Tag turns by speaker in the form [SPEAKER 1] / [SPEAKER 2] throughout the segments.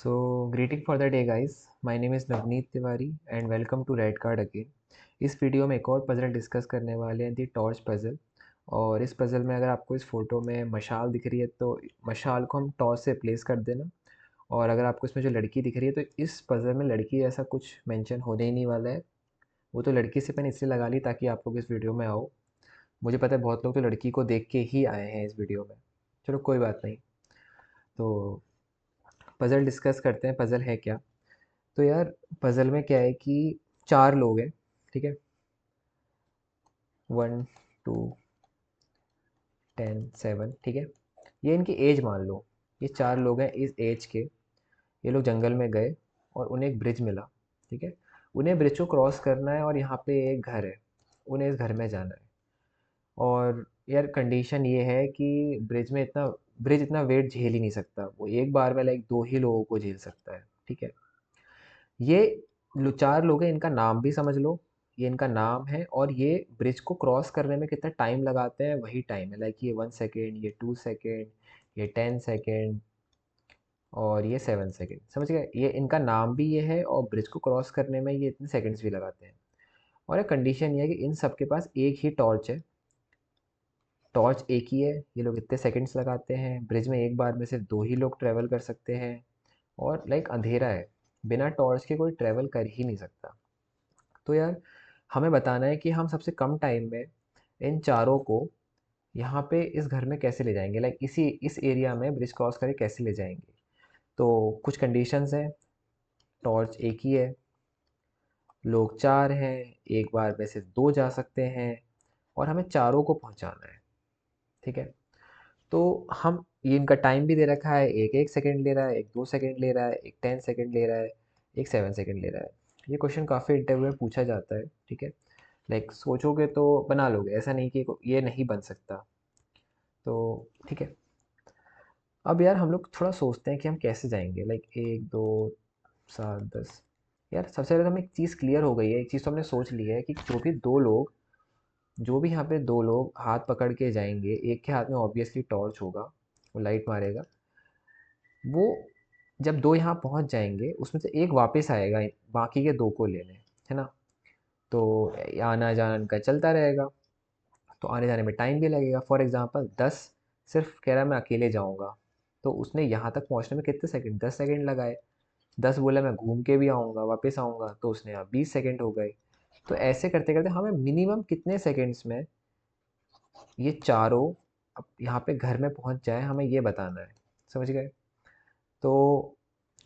[SPEAKER 1] So, greeting for the day guys. My name is Navneet Tiwari and welcome to Red Card again. इस video में एक और puzzle discuss करने वाले हैं, दी टॉर्च पज़ल। और इस पज़ल में अगर आपको इस फ़ोटो में मशाल दिख रही है तो मशाल को हम टॉर्च से प्लेस कर देना। और अगर आपको इसमें जो लड़की दिख रही है तो इस पज़ल में लड़की ऐसा कुछ मेंशन होने ही नहीं वाला है। वो तो लड़की से मैंने इसलिए लगा ली ताकि आप लोग इस वीडियो में आओ। मुझे पता है बहुत लोग तो लड़की को देख के ही आए हैं इस वीडियो में। चलो कोई बात नहीं। तो पज़ल डिस्कस करते हैं, पज़ल है क्या। तो यार पज़ल में क्या है कि 4 लोग हैं, ठीक है? 1, 2, 10, 7, ठीक है? ये इनकी एज मान लो। ये 4 लोग हैं इस एज के। ये लोग जंगल में गए और उन्हें एक ब्रिज मिला, ठीक है? उन्हें ब्रिज को क्रॉस करना है और यहाँ पे एक घर है। उन्हें इस घर में जाना है। और यार कंडीशन ये है कि ब्रिज इतना वेट झेल ही नहीं सकता। वो एक बार में लाइक 2 ही लोगों को झेल सकता है, ठीक है? ये 4 लोग हैं, इनका नाम भी समझ लो। ये इनका नाम है और ये ब्रिज को क्रॉस करने में कितना टाइम लगाते हैं वही टाइम है। लाइक ये 1 सेकेंड, ये 2 सेकेंड, ये 10 सेकेंड और ये 7 सेकेंड। समझ गए? ये इनका नाम भी ये है और ब्रिज को क्रॉस करने में ये इतने सेकेंड्स भी लगाते हैं। और एक कंडीशन ये है कि इन सब के पास एक ही टॉर्च है। टॉर्च एक ही है। ये लोग इतने सेकेंड्स लगाते हैं। ब्रिज में एक बार में सिर्फ 2 ही लोग ट्रैवल कर सकते हैं। और लाइक अंधेरा है, बिना टॉर्च के कोई ट्रैवल कर ही नहीं सकता। तो यार हमें बताना है कि हम सबसे कम टाइम में इन चारों को यहाँ पे इस घर में कैसे ले जाएंगे। लाइक इस एरिया में ब्रिज क्रॉस करके कैसे ले जाएंगे। तो कुछ कंडीशंस हैं। टॉर्च एक ही है, लोग 4 हैं, एक बार में सिर्फ 2 जा सकते हैं और हमें चारों को पहुँचाना है, ठीक है? तो हम ये इनका टाइम भी दे रखा है। एक 1 सेकेंड ले रहा है, एक 2 सेकेंड ले रहा है, एक 10 सेकेंड ले रहा है, एक 7 सेकेंड ले रहा है। ये क्वेश्चन काफ़ी इंटरव्यू में पूछा जाता है, ठीक है? लाइक सोचोगे तो बना लोगे, ऐसा नहीं कि ये नहीं बन सकता। तो ठीक है। अब यार हम लोग थोड़ा सोचते हैं कि हम कैसे जाएंगे। लाइक 1, 2, 7, 10। यार सबसे पहले तो हमें एक चीज़ क्लियर हो गई है। एक चीज़ तो हमने सोच ली है कि जो भी यहाँ पे 2 लोग हाथ पकड़ के जाएंगे, एक के हाथ में ऑब्वियसली टॉर्च होगा, वो लाइट मारेगा। वो जब 2 यहाँ पहुँच जाएंगे उसमें से एक वापस आएगा बाकी के 2 को लेने, है ना? तो आना जाना इनका चलता रहेगा। तो आने जाने में टाइम भी लगेगा। फॉर एग्जांपल 10 सिर्फ कह रहा है मैं अकेले जाऊंगा, तो उसने यहाँ तक पहुँचने में कितने सेकंड, 10 सेकंड लगाए। 10 बोला मैं घूम के भी आऊँगा वापस आऊँगा, तो उसने यहाँ 20 सेकंड हो गए। तो ऐसे करते करते हमें मिनिमम कितने सेकंड्स में ये चारों अब यहाँ पे घर में पहुँच जाए, हमें ये बताना है। समझ गए? तो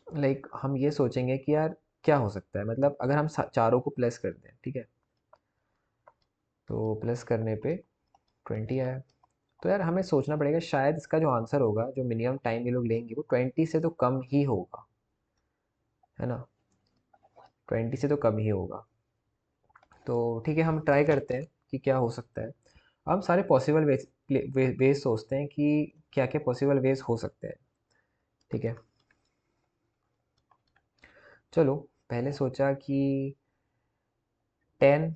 [SPEAKER 1] लाइक हम ये सोचेंगे कि यार क्या हो सकता है। मतलब अगर हम चारों को प्लस कर दें, ठीक है? तो प्लस करने पे 20 आया। तो यार हमें सोचना पड़ेगा, शायद इसका जो आंसर होगा, जो मिनिमम टाइम ये लोग लेंगे, वो 20 से तो कम ही होगा, है ना? 20 से तो कम ही होगा। तो ठीक है, हम ट्राई करते हैं कि क्या हो सकता है। हम सारे पॉसिबल वेज सोचते हैं कि क्या क्या पॉसिबल वेज हो सकते हैं, ठीक है? चलो पहले सोचा कि 10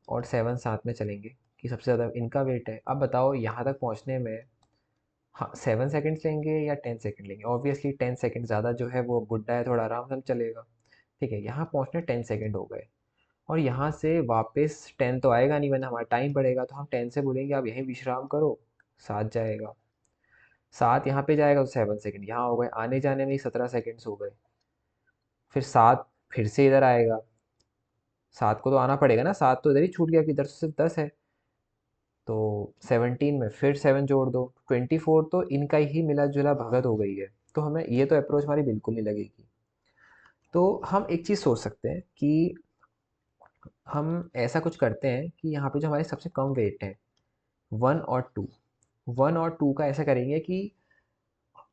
[SPEAKER 1] और 7 साथ में चलेंगे कि सबसे ज़्यादा इनका वेट है। अब बताओ यहाँ तक पहुँचने में हाँ 7 सेकेंड्स लेंगे या 10 सेकेंड लेंगे। ऑब्वियसली 10 सेकेंड, ज़्यादा जो है वो बुड्ढा है, थोड़ा आराम से चलेगा। ठीक है, यहाँ पहुँचने 10 सेकेंड हो गए। और यहाँ से वापस 10 तो आएगा नहीं, वरना हमारा टाइम बढ़ेगा। तो हम 10 से बोलेंगे आप यहीं विश्राम करो, 7 जाएगा। 7 यहाँ पे जाएगा तो 7 सेकेंड यहाँ हो गए। आने जाने में ही 17 सेकेंड्स हो गए। फिर 7 फिर से इधर आएगा। 7 को तो आना पड़ेगा ना, 7 तो इधर ही छूट गया कि इधर तो सिर्फ 10 है। तो 17 में फिर 7 जोड़ दो, 24। तो इनका ही मिला जुला भगत हो गई है। तो हमें ये तो अप्रोच हमारी बिल्कुल नहीं लगेगी। तो हम एक चीज़ सोच सकते हैं कि हम ऐसा कुछ करते हैं कि यहाँ पे जो हमारे सबसे कम वेट है 1 और 2, 1 और 2 का ऐसा करेंगे कि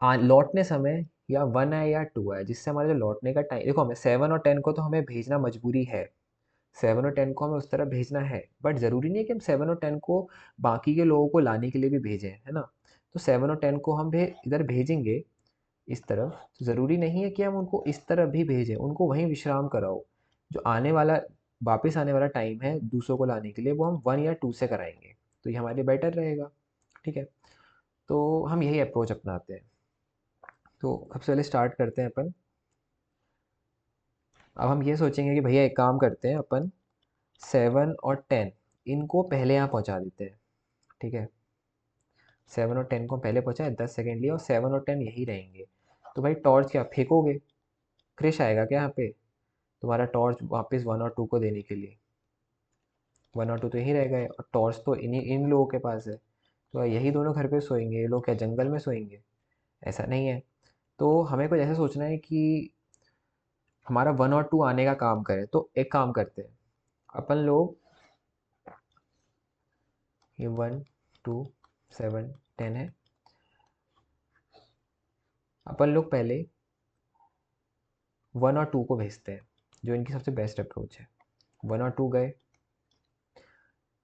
[SPEAKER 1] लौटने समय या 1 आए या 2 आए, जिससे हमारा जो लौटने का टाइम, देखो हमें 7 और 10 को तो हमें भेजना मजबूरी है। 7 और 10 को हमें उस तरह भेजना है, बट ज़रूरी नहीं है कि हम 7 और 10 को बाकी के लोगों को लाने के लिए भी भेजें, है ना? तो 7 और 10 को हम इधर भेजेंगे इस तरफ। तो ज़रूरी नहीं है कि हम उनको इस तरफ भी भेजें, उनको वहीं विश्राम कराओ। जो आने वाला वापस आने वाला टाइम है दूसरों को लाने के लिए, वो हम 1 या 2 से कराएंगे। तो ये हमारे लिए बेटर रहेगा, ठीक है? तो हम यही अप्रोच अपनाते हैं। तो सबसे पहले स्टार्ट करते हैं अपन। अब हम ये सोचेंगे कि भैया एक काम करते हैं अपन, 7 और 10 इनको पहले यहाँ पहुँचा देते हैं। ठीक है, 7 और 10 को पहले पहुँचाए, 10 सेकेंड लिए, और 7 और 10 यही रहेंगे। तो भाई टॉर्च क्या फेंकोगे, क्रिश आएगा क्या यहाँ पे तुम्हारा टॉर्च वापस 1 और 2 को देने के लिए? 1 और 2 तो यहीं रह गए, और टॉर्च तो इन लोगों के पास है। तो यही दोनों घर पे सोएंगे, ये लोग क्या जंगल में सोएंगे? ऐसा नहीं है। तो हमें कुछ ऐसा सोचना है कि हमारा 1 और 2 आने का काम करे। तो एक काम करते हैं अपन लोग, ये 1, 2, 7, 10 है, अपन लोग पहले 1 और 2 को भेजते हैं, जो इनकी सबसे बेस्ट अप्रोच है। 1 और 2 गए,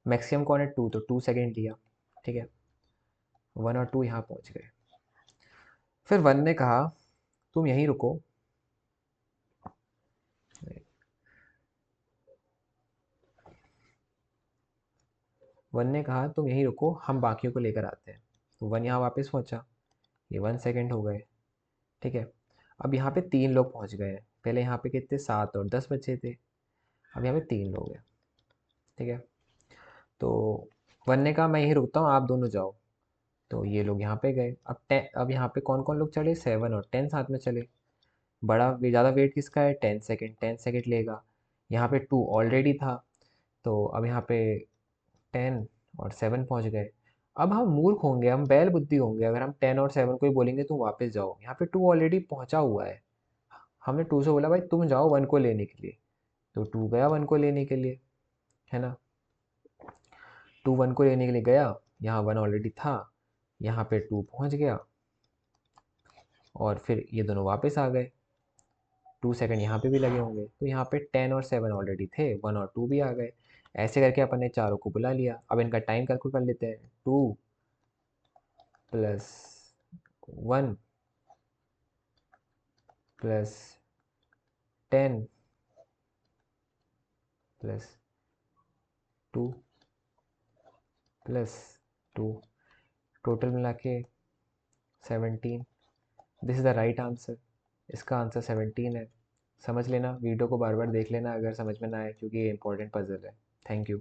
[SPEAKER 1] मैक्सिमम कौन है 2, तो 2 सेकेंड लिया। ठीक है, 1 और 2 यहाँ पहुँच गए। फिर 1 ने कहा तुम यहीं रुको, 1 ने कहा तुम यहीं रुको, हम बाकियों को लेकर आते हैं। तो 1 यहाँ वापस पहुँचा, ये 1 सेकेंड हो गए। ठीक है, अब यहाँ पे 3 लोग पहुँच गए हैं। पहले यहाँ पे कितने, 7 और 10 बच्चे थे, अब यहाँ पे 3 लोग हैं। ठीक है, तो 1 ने कहा मैं यहीं रुकता हूँ, आप दोनों जाओ। तो ये लोग यहाँ पे गए। अब यहाँ पे कौन कौन लोग चले, 7 और 10 साथ में चले। ज़्यादा वेट किसका है, 10 सेकेंड, 10 सेकेंड लेगा। यहाँ पे 2 ऑलरेडी था, तो अब यहाँ पे 10 और 7 पहुँच गए। अब हम मूर्ख होंगे, हम बैल बुद्धि होंगे, अगर हम 10 और 7 को ही बोलेंगे तुम वापस जाओ। यहाँ पे 2 ऑलरेडी पहुँचा हुआ है, हमने 2 से बोला भाई तुम जाओ 1 को लेने के लिए, तो 2 गया 1 को लेने के लिए, है ना। 2 1 को लेने के लिए गया, यहाँ 1 ऑलरेडी था, यहाँ पे 2 पहुँच गया, और फिर ये दोनों वापस आ गए। 2 सेकेंड यहाँ पे भी लगे होंगे, तो यहाँ पे 10 और 7 ऑलरेडी थे, 1 और 2 भी आ गए। ऐसे करके अपन ने चारों को बुला लिया। अब इनका टाइम कैलकुलेट कर लेते हैं, 2 + 1 + 10 + 2 +2, टोटल मिला के 17। This is the right answer. इसका आंसर 17 है। समझ लेना, वीडियो को बार बार देख लेना अगर समझ में ना आए, क्योंकि ये इंपॉर्टेंट पजल है। Thank you.